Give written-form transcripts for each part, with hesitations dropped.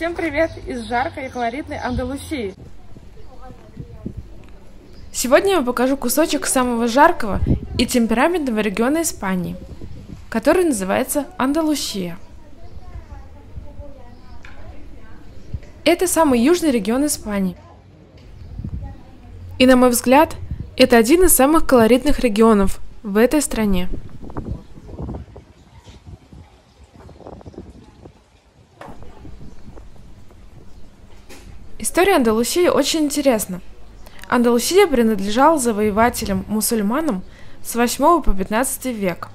Всем привет из жаркой и колоритной Андалусии. Сегодня я покажу кусочек самого жаркого и темпераментного региона Испании, который называется Андалусия. Это самый южный регион Испании. И, на мой взгляд, это один из самых колоритных регионов в этой стране. История Андалусии очень интересна. Андалусия принадлежала завоевателям-мусульманам с 8 по 15 век.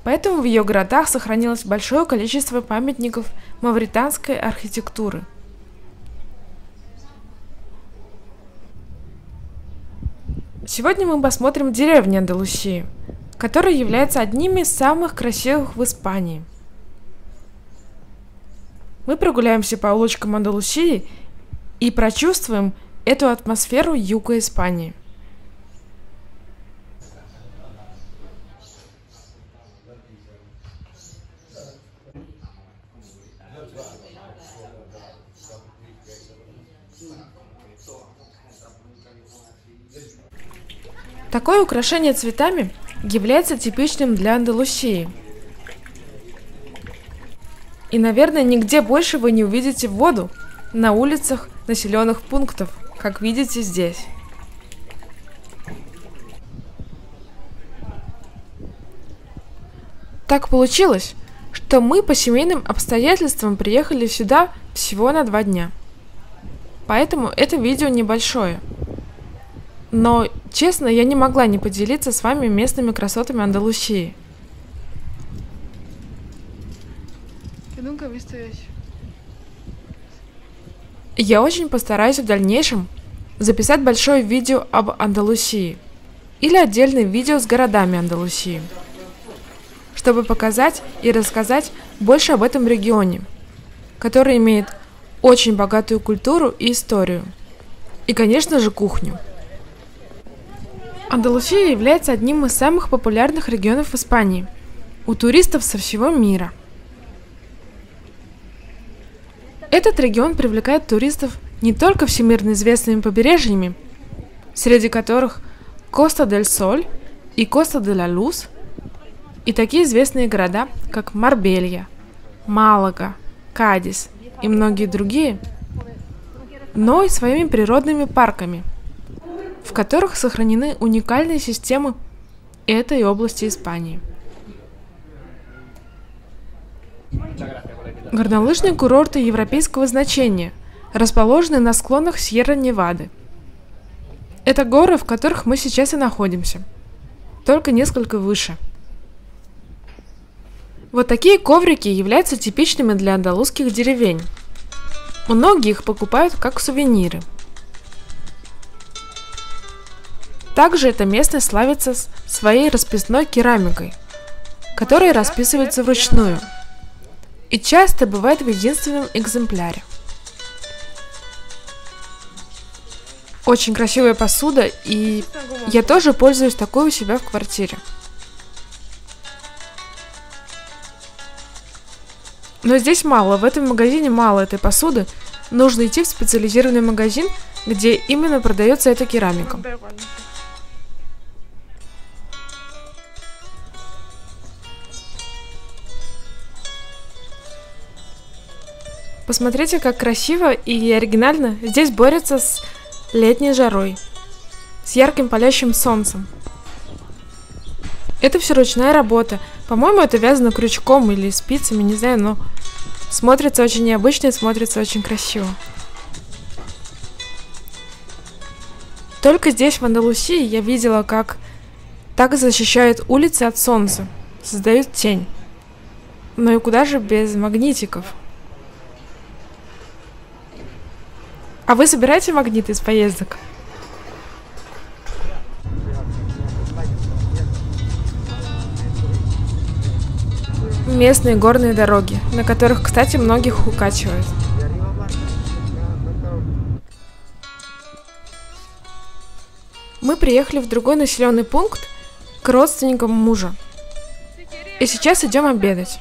Поэтому в ее городах сохранилось большое количество памятников мавританской архитектуры. Сегодня мы посмотрим деревни Андалусии, которые являются одними из самых красивых в Испании. Мы прогуляемся по улочкам Андалусии и прочувствуем эту атмосферу юга Испании. Такое украшение цветами является типичным для Андалусии. И, наверное, нигде больше вы не увидите воду на улицах населенных пунктов, как видите здесь. Так получилось, что мы по семейным обстоятельствам приехали сюда всего на 2 дня. Поэтому это видео небольшое. Но, честно, я не могла не поделиться с вами местными красотами Андалусии. Я очень постараюсь в дальнейшем записать большое видео об Андалусии или отдельное видео с городами Андалусии, чтобы показать и рассказать больше об этом регионе, который имеет очень богатую культуру и историю, и, конечно же, кухню. Андалусия является одним из самых популярных регионов в Испании у туристов со всего мира. Этот регион привлекает туристов не только всемирно известными побережьями, среди которых Коста-дель-Соль и Коста-де-ла-Лус, и такие известные города, как Марбелья, Малага, Кадис и многие другие, но и своими природными парками, в которых сохранены уникальные системы этой области Испании. Горнолыжные курорты европейского значения расположены на склонах Сьерра-Невады. Это горы, в которых мы сейчас и находимся, только несколько выше. Вот такие коврики являются типичными для андалузских деревень. Многие их покупают как сувениры. Также эта местность славится своей расписной керамикой, которая расписывается вручную и часто бывает в единственном экземпляре. Очень красивая посуда, и я тоже пользуюсь такой у себя в квартире. Но здесь мало, в этом магазине мало этой посуды, нужно идти в специализированный магазин, где именно продается эта керамика. Посмотрите, как красиво и оригинально здесь борются с летней жарой, с ярким палящим солнцем. Это все ручная работа. По-моему, это вязано крючком или спицами, не знаю, но смотрится очень необычно и смотрится очень красиво. Только здесь, в Андалусии, я видела, как так защищают улицы от солнца, создают тень. Но и куда же без магнитиков? А вы собираете магниты из поездок? Местные горные дороги, на которых, кстати, многих укачивают. Мы приехали в другой населенный пункт к родственникам мужа. И сейчас идем обедать.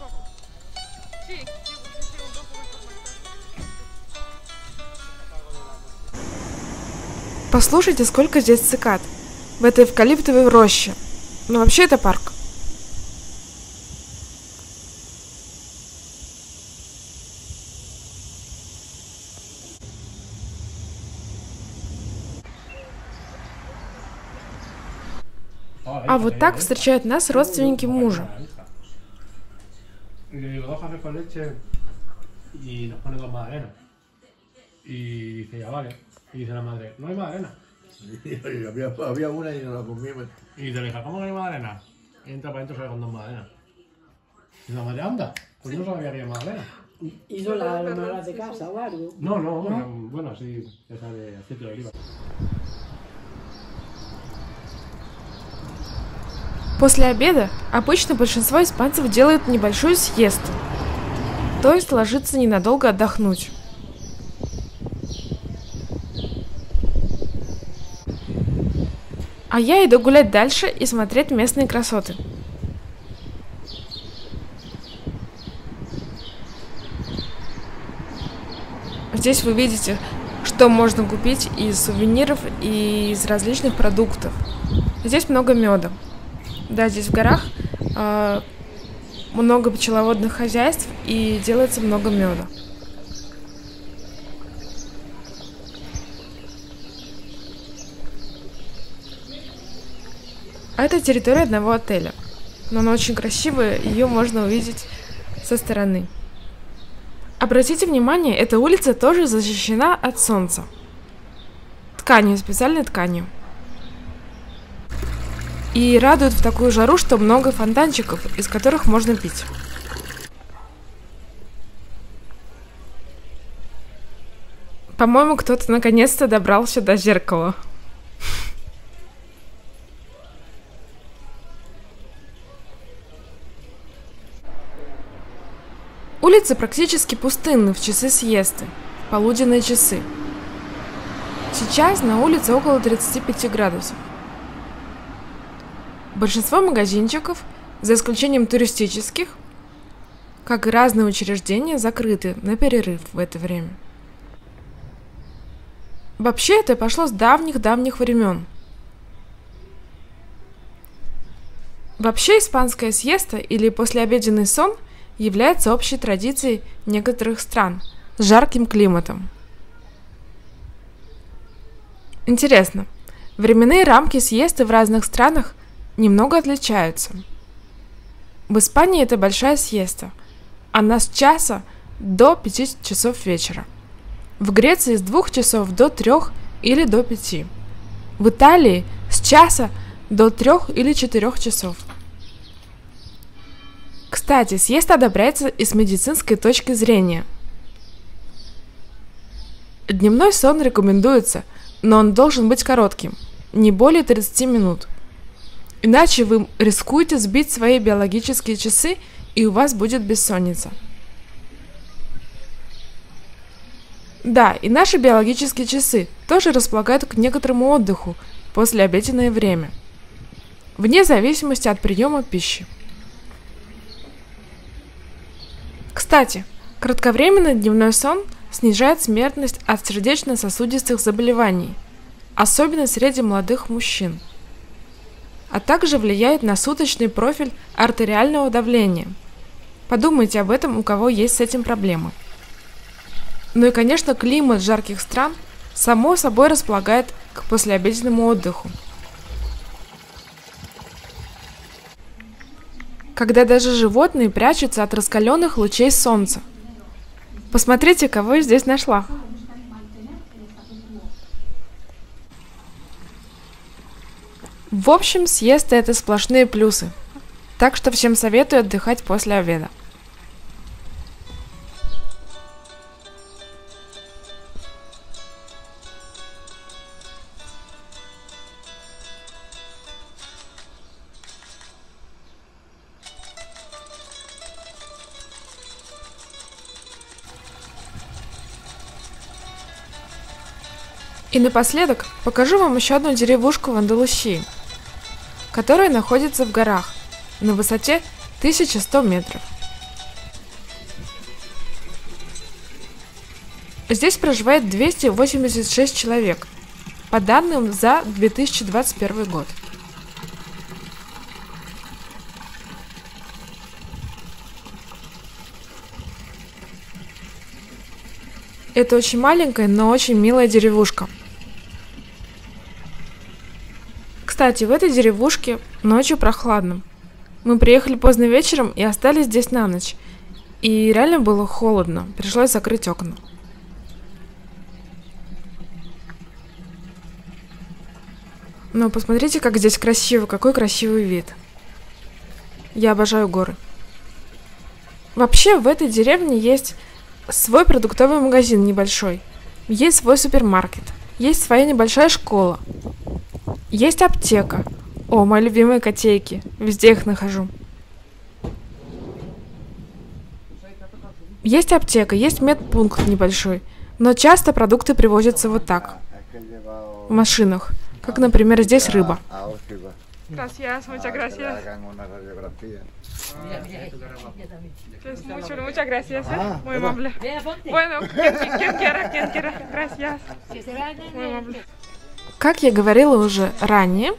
Послушайте, сколько здесь цикад в этой эвкалиптовой роще. Но вообще это парк. А вот так встречают нас родственники мужа. Había una y no la comimos. Y te deja, ¿cómo que no hay magdalena? Entra para adentro, sale con 2 magdalenas. ¿Y la madre anda? Pues yo no sabía que había magdalena. ¿Hizo las de casa o algo? No, bueno, sí, esa de aceite de oliva. После обеда обычно большинство испанцев делают небольшую сиесту, то есть ложится ненадолго отдохнуть. А я иду гулять дальше и смотреть местные красоты. Здесь вы видите, что можно купить из сувениров и из различных продуктов. Здесь много меда. Да, здесь в горах много пчеловодных хозяйств и делается много меда. А это территория одного отеля. Но она очень красивая, ее можно увидеть со стороны. Обратите внимание, эта улица тоже защищена от солнца. Тканью, специальной тканью. И радует в такую жару, что много фонтанчиков, из которых можно пить. По-моему, кто-то наконец-то добрался до зеркала. Улицы практически пустынны в часы сиесты, в полуденные часы. Сейчас на улице около 35 градусов. Большинство магазинчиков, за исключением туристических, как и разные учреждения, закрыты на перерыв в это время. Вообще это пошло с давних-давних времен. Вообще испанская сиеста или послеобеденный сон является общей традицией некоторых стран с жарким климатом. Интересно, временные рамки сиесты в разных странах немного отличаются. В Испании это большая сиеста, она с часа до 5 часов вечера. В Греции с 2 часов до 3 или до 5. В Италии с часа до 3 или 4 часов. Кстати, сиеста одобряется и с медицинской точки зрения. Дневной сон рекомендуется, но он должен быть коротким, не более 30 минут. Иначе вы рискуете сбить свои биологические часы, и у вас будет бессонница. Да, и наши биологические часы тоже располагают к некоторому отдыху после обеденное время, вне зависимости от приема пищи. Кстати, кратковременный дневной сон снижает смертность от сердечно-сосудистых заболеваний, особенно среди молодых мужчин, а также влияет на суточный профиль артериального давления. Подумайте об этом, у кого есть с этим проблемы. Ну и, конечно, климат жарких стран само собой располагает к послеобеденному отдыху. Когда даже животные прячутся от раскаленных лучей солнца. Посмотрите, кого я здесь нашла. В общем, сиеста — это сплошные плюсы. Так что всем советую отдыхать после обеда. И напоследок покажу вам еще одну деревушку в Андалусии, которая находится в горах на высоте 1100 метров. Здесь проживает 286 человек, по данным за 2021 год. Это очень маленькая, но очень милая деревушка. Кстати, в этой деревушке ночью прохладно. Мы приехали поздно вечером и остались здесь на ночь. И реально было холодно, пришлось закрыть окна. Но посмотрите, как здесь красиво, какой красивый вид. Я обожаю горы. Вообще, в этой деревне есть свой продуктовый магазин небольшой, есть свой супермаркет, есть своя небольшая школа, есть аптека. О, мои любимые котейки, везде их нахожу. Есть аптека, есть медпункт небольшой, но часто продукты привозятся вот так, в машинах, как, например, здесь рыба. Gracias, muchas gracias. Muchas gracias, muy amable. Bueno, quien quiera, gracias. Muy amable. Как я говорила уже ранее,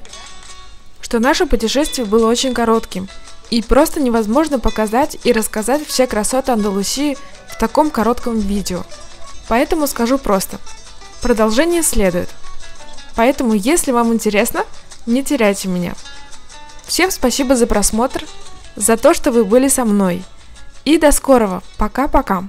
что наше путешествие было очень коротким, и просто невозможно показать и рассказать все красоты Андалусии в таком коротком видео. Поэтому скажу просто: продолжение следует. Поэтому, если вам интересно, не теряйте меня. Всем спасибо за просмотр, за то, что вы были со мной. И до скорого. Пока-пока.